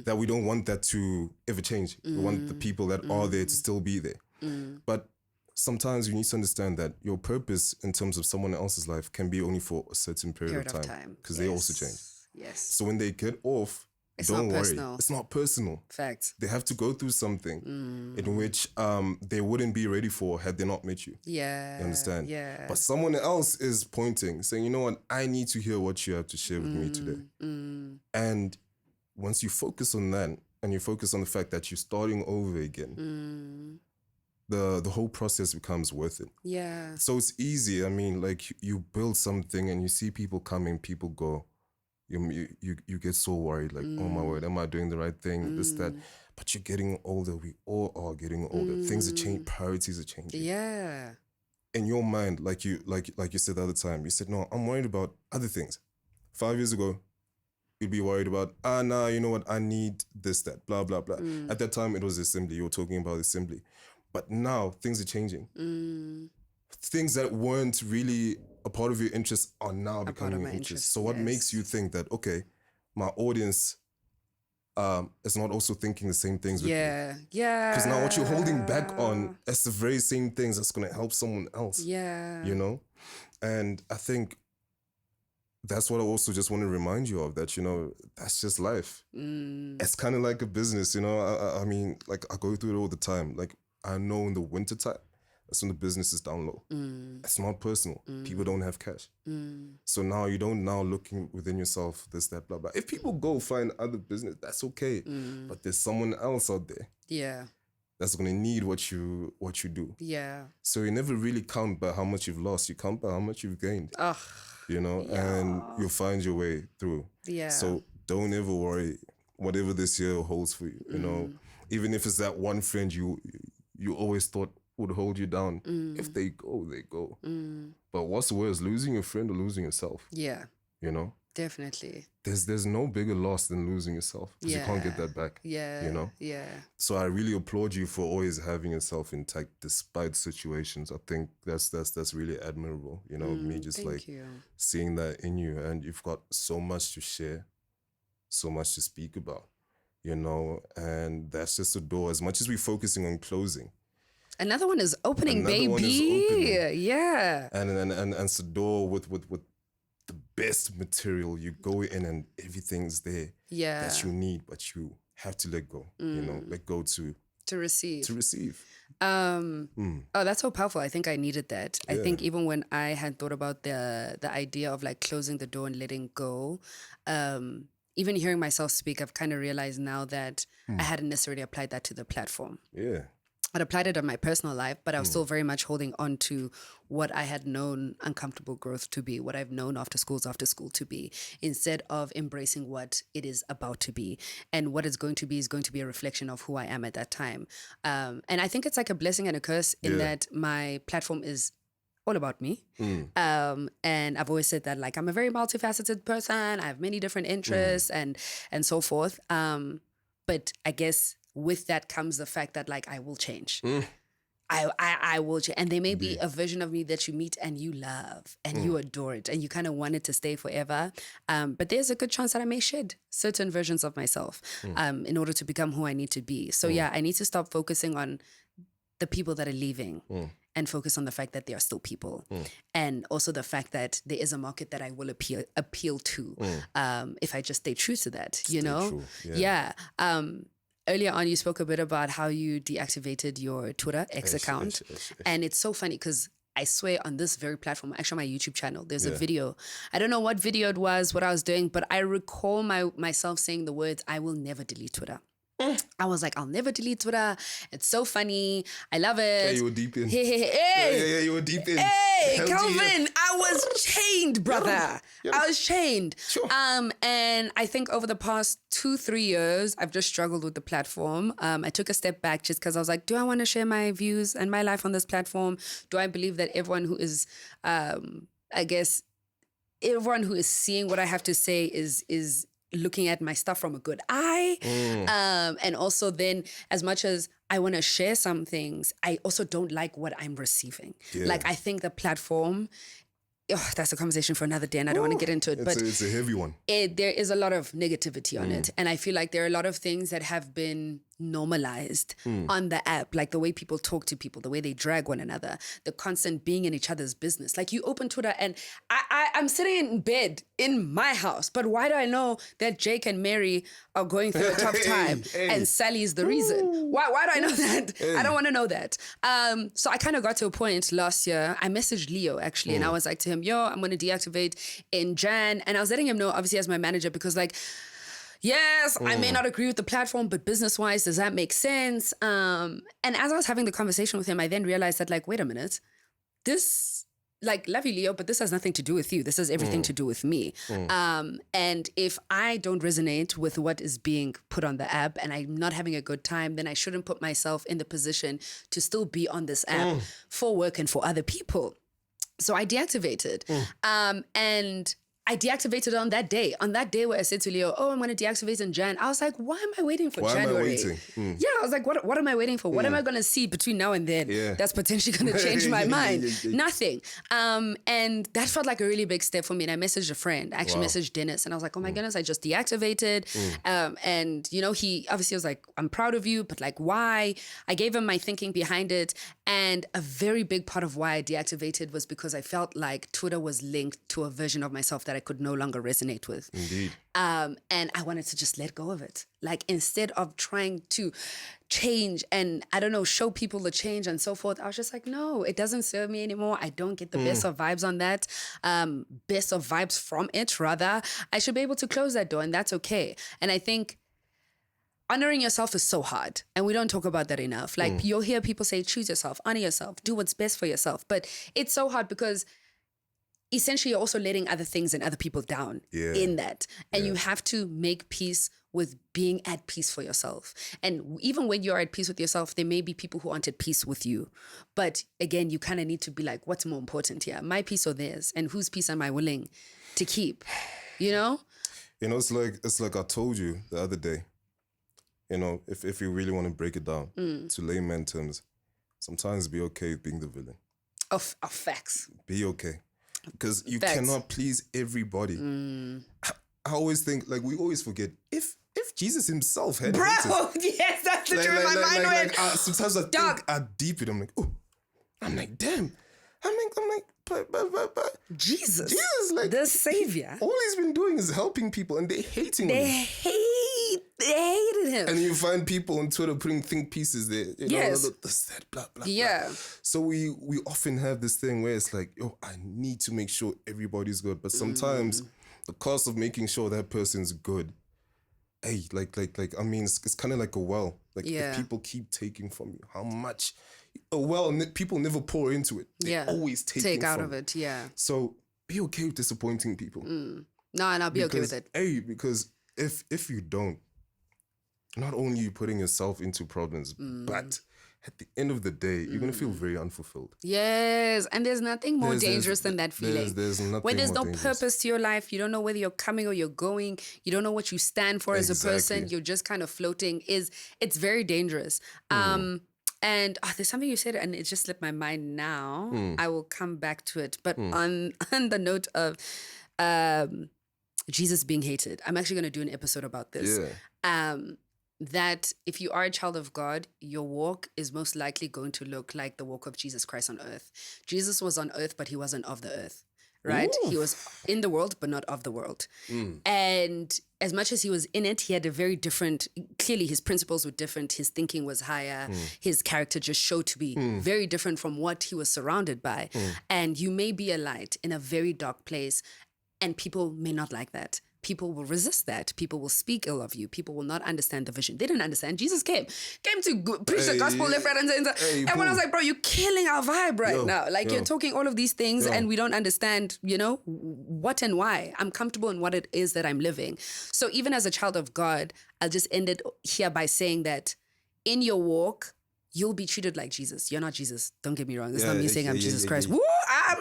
that we don't want that to ever change. We want the people that are there to still be there. But sometimes you need to understand that your purpose in terms of someone else's life can be only for a certain period of time because they also change. Yes. So when they get off, don't worry. Personal. It's not personal. Facts. They have to go through something in which they wouldn't be ready for had they not met you. Yeah. You understand? Yeah. But someone else is pointing, saying, you know what, I need to hear what you have to share with me today. And once you focus on that and you focus on the fact that you're starting over again, the whole process becomes worth it. Yeah. So it's easy. I mean, like you build something and you see people coming, people go. You get so worried, like, oh my word, am I doing the right thing? This, that. But you're getting older. We all are getting older. Things are changing. Priorities are changing. Yeah. In your mind, like you said the other time, you said, no, I'm worried about other things. 5 years ago, you'd be worried about, nah, you know what? I need this, that, blah, blah, blah. At that time, it was assembly. You were talking about assembly. But now things are changing. Things that weren't really a part of your interest are now becoming an interest. So what makes you think that, okay, my audience is not also thinking the same things with me? Yeah. Because now what you're holding back on is the very same things that's going to help someone else. Yeah. You know? And I think that's what I also just want to remind you of, that, you know, that's just life. It's kind of like a business, you know? I mean, like, I go through it all the time. Like, I know in the wintertime, that's when the business is down low. It's not personal. People don't have cash. So now you don't looking within yourself, this, that, blah, blah. If people go find other business, that's okay. But there's someone else out there. Yeah. That's going to need what you do. Yeah. So you never really count by how much you've lost. You count by how much you've gained. Ugh. You know, and you'll find your way through. Yeah. So don't ever worry, whatever this year holds for you. You know, even if it's that one friend you always thought would hold you down. If they go, they go. But what's worse, losing your friend or losing yourself? Yeah. You know? Definitely. There's no bigger loss than losing yourself, because you can't get that back. Yeah. You know? Yeah. So I really applaud you for always having yourself intact despite situations. I think that's really admirable. You know, me just like seeing that in you, and you've got so much to share, so much to speak about, you know, and that's just a door. As much as we're focusing on closing, another one is opening, baby. One is opening. Yeah. And it's a door with the best material. You go in and everything's there that you need, but you have to let go. You know, let go to receive. To receive. Oh, that's so powerful. I think I needed that. I think even when I had thought about the idea of like closing the door and letting go, even hearing myself speak, I've kind of realized now that I hadn't necessarily applied that to the platform. Yeah. I'd applied it on my personal life, but I was still very much holding on to what I had known uncomfortable growth to be, what I've known after school to be, instead of embracing what it is about to be. And what it's going to be is going to be a reflection of who I am at that time. And I think it's like a blessing and a curse in that my platform is all about me. And I've always said that, like, I'm a very multifaceted person. I have many different interests and so forth. But I guess with that comes the fact that, like, I will change. I will change. And there may be a version of me that you meet and you love and you adore it and you kind of want it to stay forever. But there's a good chance that I may shed certain versions of myself in order to become who I need to be. So I need to stop focusing on the people that are leaving and focus on the fact that they are still people. And also the fact that there is a market that I will appeal to if I just stay true to that, you know? Yeah. Earlier on, you spoke a bit about how you deactivated your Twitter X account. And it's so funny because I swear on this very platform, actually on my YouTube channel, there's a video. I don't know what video it was, what I was doing, but I recall myself saying the words, I will never delete Twitter. I was like, I'll never delete Twitter. It's so funny. I love it. Yeah, you were deep in. Hey. Yeah, you were deep in. Hey, Calvin, I was chained, brother. Yeah. I was chained. Sure. And I think over the past 2-3 years, I've just struggled with the platform. I took a step back just because I was like, do I want to share my views and my life on this platform? Do I believe that everyone who is, everyone who is seeing what I have to say is looking at my stuff from a good eye. And also then, as much as I want to share some things, I also don't like what I'm receiving. Like, I think the platform, that's a conversation for another day and I don't want to get into it. But it's a heavy one. There is a lot of negativity on it. And I feel like there are a lot of things that have been normalized on the app, like the way people talk to people, the way they drag one another, the constant being in each other's business. Like, you open Twitter and I'm sitting in bed in my house, but why do I know that Jake and Mary are going through a tough time and Sally is the reason? Why do I know that? I don't want to know that. So I kind of got to a point last year, I messaged Leo actually, and I was like to him, I'm going to deactivate in Jan. And I was letting him know, obviously as my manager, because like, yes, I may not agree with the platform, but business-wise, does that make sense? And as I was having the conversation with him, I then realized that, like, wait a minute, this, like, love you, Leo, but this has nothing to do with you. This has everything to do with me. And if I don't resonate with what is being put on the app and I'm not having a good time, then I shouldn't put myself in the position to still be on this app for work and for other people. So I deactivated. And I deactivated on that day where I said to Leo, I'm going to deactivate in Jan. I was like, why am I waiting for January? Why am I waiting? Yeah, I was like, what am I waiting for? What am I going to see between now and then that's potentially going to change my mind? Nothing. And that felt like a really big step for me. And I messaged a friend. I actually messaged Dennis. And I was like, oh my goodness, I just deactivated. And, you know, he obviously was like, I'm proud of you, but like, why? I gave him my thinking behind it. And a very big part of why I deactivated was because I felt like Twitter was linked to a version of myself that I could no longer resonate with. Indeed. And I wanted to just let go of it. Like, instead of trying to change and, I don't know, show people the change and so forth, I was just like, no, it doesn't serve me anymore. I don't get the best of vibes on that. Best of vibes from it, rather. I should be able to close that door, and that's okay. And I think honoring yourself is so hard, and we don't talk about that enough. Like, you'll hear people say, choose yourself, honor yourself, do what's best for yourself. But it's so hard because essentially you're also letting other things and other people down in that. And you have to make peace with being at peace for yourself. And even when you're at peace with yourself, there may be people who aren't at peace with you. But again, you kind of need to be like, what's more important here? My peace or theirs? And whose peace am I willing to keep? You know? You know, it's like I told you the other day, you know, if you really want to break it down to layman terms, sometimes be okay with being the villain. Of facts. Be okay. Because you Facts. cannot please everybody. I always think, like, we always forget, if Jesus himself had haters, yes, that's the truth. My mind went. sometimes I think I deep it. I'm like, oh, I'm like, damn. I'm like, but Jesus, like the savior. All he's been doing is helping people, and they're hating him. They hated him. And you find people on Twitter putting think pieces there. You know, this, that, blah, blah, yeah. blah. So we often have this thing where it's like, I need to make sure everybody's good. But sometimes the cost of making sure that person's good, hey, like, I mean, it's kind of like a well. Like, if people keep taking from you, how much? A well, people never pour into it. They always take out of it, So be okay with disappointing people. No, and I'll be okay with it. Hey, because if you don't, not only are you putting yourself into problems, but at the end of the day, you're going to feel very unfulfilled. Yes, and there's nothing more dangerous than that feeling. There's nothing when there's more no dangerous. purpose to your life, you don't know whether you're coming or you're going, you don't know what you stand for as a person, you're just kind of floating, it's very dangerous. And there's something you said, and it just slipped my mind now. I will come back to it. But on the note of Jesus being hated, I'm actually going to do an episode about this. That if you are a child of God, your walk is most likely going to look like the walk of Jesus Christ on earth. Jesus was on earth, but he wasn't of the earth, right? He was in the world, but not of the world. And as much as he was in it, he had a very different, clearly his principles were different. His thinking was higher. His character just showed to be very different from what he was surrounded by. And you may be a light in a very dark place, and people may not like that. People will resist that. People will speak ill of you. People will not understand the vision. They didn't understand. Jesus came to preach the gospel left, right, and center. Everyone was like, bro, you're killing our vibe right now. Like, you're talking all of these things and we don't understand, you know, what and why. I'm comfortable in what it is that I'm living. So even as a child of God, I'll just end it here by saying that in your walk, you'll be treated like Jesus. You're not Jesus. Don't get me wrong. It's not me saying I'm Jesus Christ. Woo!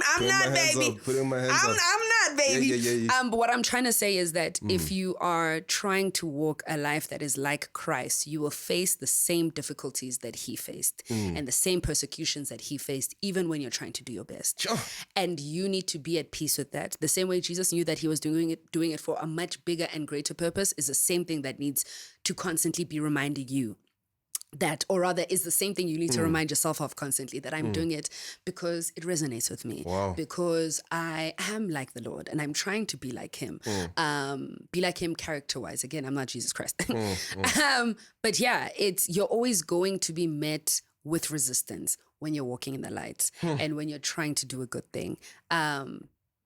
I'm not, baby. Putting my hands up. I'm not, baby. But what I'm trying to say is that if you are trying to walk a life that is like Christ, you will face the same difficulties that he faced and the same persecutions that he faced, even when you're trying to do your best. And you need to be at peace with that. The same way Jesus knew that he was doing it for a much bigger and greater purpose is the same thing that needs to constantly be reminding you that, or rather is the same thing you need to remind yourself of constantly, that I'm doing it because it resonates with me, because I am like the Lord and I'm trying to be like him, be like him character-wise. Again, I'm not Jesus Christ. But yeah, you're always going to be met with resistance when you're walking in the light and when you're trying to do a good thing.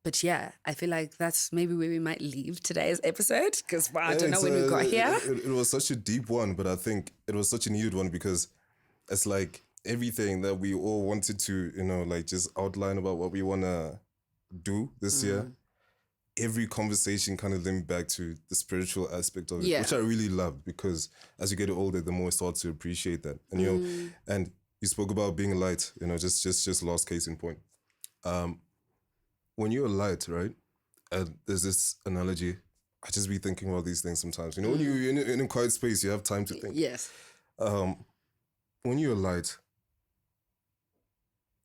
But yeah, I feel like that's maybe where we might leave today's episode because I don't know it's, when we got here. It was such a deep one, but I think it was such a needed one because it's like everything that we all wanted to, like just outline about what we want to do this year. Every conversation kind of linked back to the spiritual aspect of it, which I really loved because as you get older, the more I start to appreciate that. And, and you spoke about being a light, just last case in point. When you're a light, right? There's this analogy. I just be thinking about these things sometimes. When you're in a quiet space, you have time to think. Yes. When you're a light,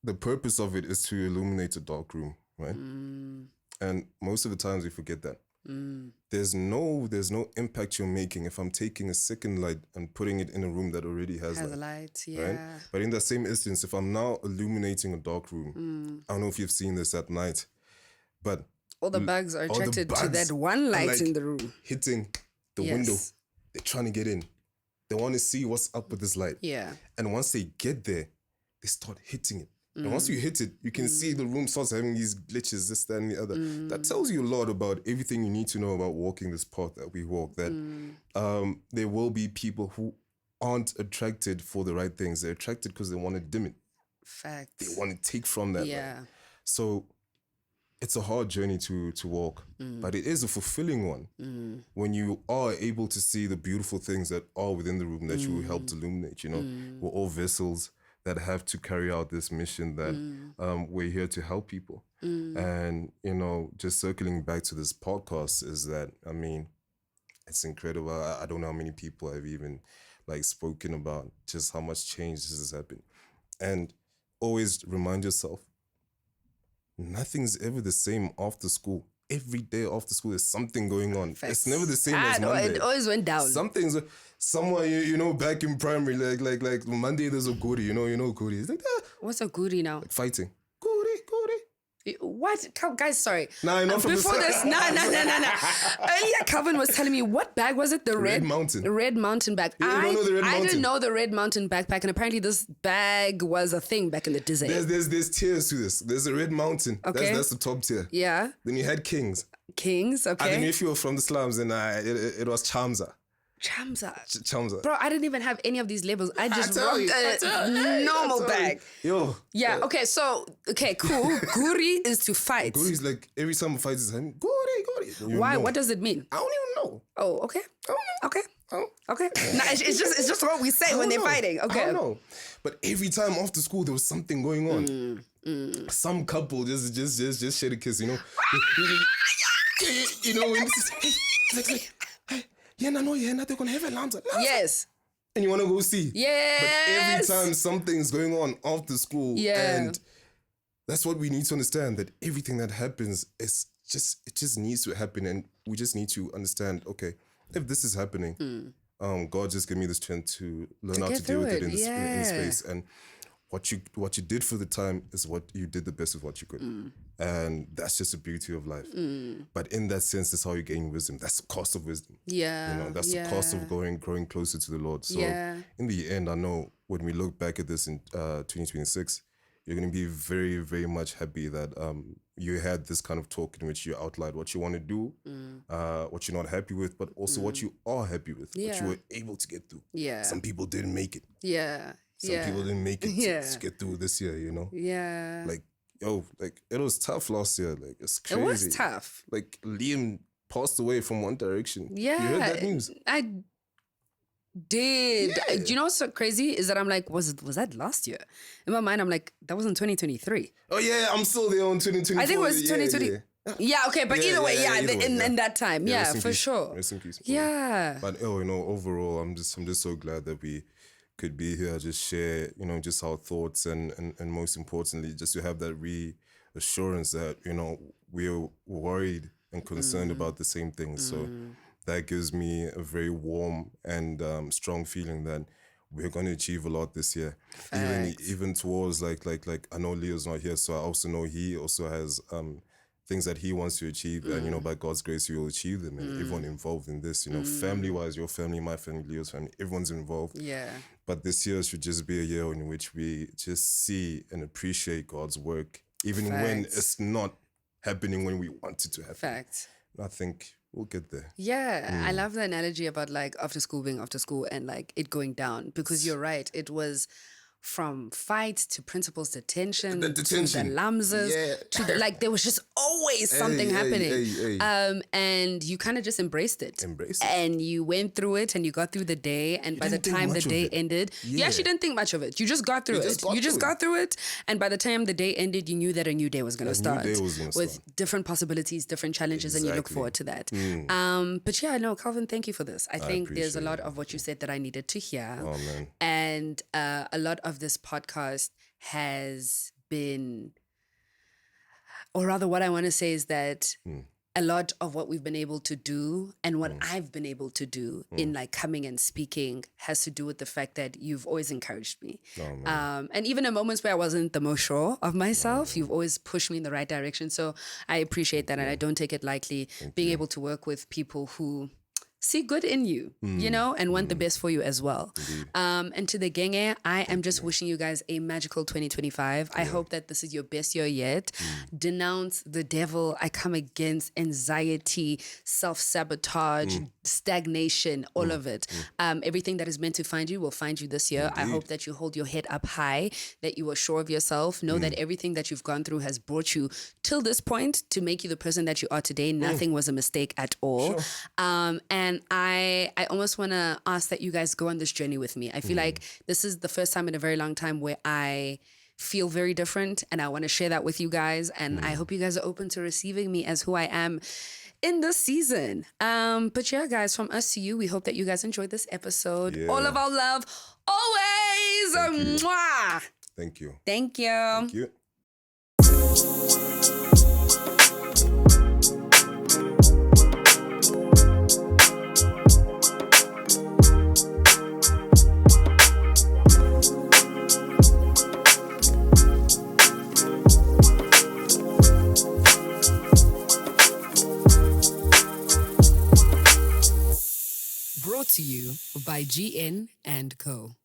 the purpose of it is to illuminate a dark room, right? And most of the times we forget that. There's no impact you're making if I'm taking a second light and putting it in a room that already has light. Light, yeah. Right? But in that same instance, if I'm now illuminating a dark room, I don't know if you've seen this at night, but all the bugs are attracted to that one light in the room. Hitting the window. They're trying to get in. They want to see what's up with this light. Yeah. And once they get there, they start hitting it. And once you hit it, you can see the room starts having these glitches, this, that, and the other. That tells you a lot about everything you need to know about walking this path that we walk. That there will be people who aren't attracted for the right things. They're attracted because they want to dim it. Facts. They want to take from that. Yeah. Light. So it's a hard journey to walk, but it is a fulfilling one when you are able to see the beautiful things that are within the room that you helped illuminate. We're all vessels that have to carry out this mission that we're here to help people. And, just circling back to this podcast is that, it's incredible. I don't know how many people have even spoken about just how much change this has happened. And always remind yourself, nothing's ever the same after school. Every day after school, there's something going on. Facts. It's never the same as Monday. It always went down. Something's somewhere, back in primary, like Monday there's a goodie, you know goodie. It's like that. What's a goodie now? Like fighting. Goodie. What? Guys, sorry. Nah, not from before this. No. Earlier, Calvin was telling me what bag was it? The Red Mountain. The Red Mountain bag. You don't know the Red Mountain? I didn't know the Red Mountain backpack, and apparently this bag was a thing back in the day. There's tiers to this. There's a Red Mountain. Okay. That's the top tier. Yeah. Then you had Kings. Okay. I don't know if you were from the slums, and it was Chamza. Chamza. Bro, I didn't even have any of these labels. I just rocked a normal normal bag. Yo. Yeah, okay, cool. Guri is to fight. Guri is like, every time a fight is happening, Guri. Why? What does it mean? I don't even know. Oh, okay. Okay. Nah, it's just what we say when they're fighting. Okay. I don't know. But every time after school, there was something going on. Some couple just shared a kiss, when like, yeah, no, they're gonna have a lamp. Yes. And you wanna go see. Yes. But every time something's going on after school, and that's what we need to understand, that everything that happens it just needs to happen, and we just need to understand, okay, if this is happening, God just gave me the strength to learn how to deal with it in space. And what you did for the time is what you did the best of what you could. And that's just the beauty of life. But in that sense, that's how you gain wisdom. That's the cost of wisdom. Yeah. That's the cost of growing closer to the Lord. So in the end, I know when we look back at this in 2026, you're going to be very, very much happy that you had this kind of talk in which you outlined what you want to do, what you're not happy with, but also what you are happy with, what you were able to get through. Yeah. Some people didn't make it. Yeah. Some people didn't make it to get through this year, Yeah. It was tough last year. It's crazy. It was tough. Liam passed away from One Direction. Yeah. You heard that news? I did. Yeah. Do you know what's so crazy is that I'm like, was that last year? In my mind, I'm like, that was in 2023. Oh yeah, I'm still there on 2024. I think it was 2020. Yeah, okay, but either way, in that time, for sure. Rest in peace. Yeah. But overall, I'm just so glad that we could be here, just share, just our thoughts and most importantly, just to have that reassurance that, we're worried and concerned about the same things. So that gives me a very warm and strong feeling that we're going to achieve a lot this year. Even towards like I know Leo's not here, so I also know he also has things that he wants to achieve, and by God's grace, he will achieve them. And everyone involved in this, family-wise, your family, my family, Leo's family, everyone's involved. Yeah. But this year should just be a year in which we just see and appreciate God's work, even when it's not happening when we want it to happen. Facts. I think we'll get there. Yeah, I love the analogy about like after school being after school and like it going down, because you're right. It was from fights to principal's detention, to the lamses, to the, like there was just always something happening. And you kind of just embraced it. And you went through it and you got through the day. And by the time the day ended, you actually didn't think much of it. You just got through it. You just got through it. And by the time the day ended, you knew that a new day was going to start with different possibilities, different challenges, and you look forward to that. But yeah, no, Calvin, thank you for this. I think there's a lot of what you said that I needed to hear. Oh, man. And a lot of this podcast has been, or rather what I want to say is that a lot of what we've been able to do and what I've been able to do in like coming and speaking has to do with the fact that you've always encouraged me. And even in moments where I wasn't the most sure of myself, you've always pushed me in the right direction. So I appreciate that, and I don't take it lightly being able to work with people who see good in you, you know, and want the best for you as well. And to the Genge, I am just wishing you guys a magical 2025. I hope that this is your best year yet. Denounce the devil. I come against anxiety, self-sabotage, stagnation, all of it. Everything that is meant to find you will find you this year. I hope that you hold your head up high, that you are sure of yourself. Know that everything that you've gone through has brought you till this point to make you the person that you are today. Nothing was a mistake at all. And I almost want to ask that you guys go on this journey with me. I feel like this is the first time in a very long time where I feel very different, and I want to share that with you guys. And I hope you guys are open to receiving me as who I am in this season. But yeah, guys, from us to you, we hope that you guys enjoyed this episode. All of our love, always. Mwah. Thank you. Thank you. Thank you. Brought to you by GN and Co.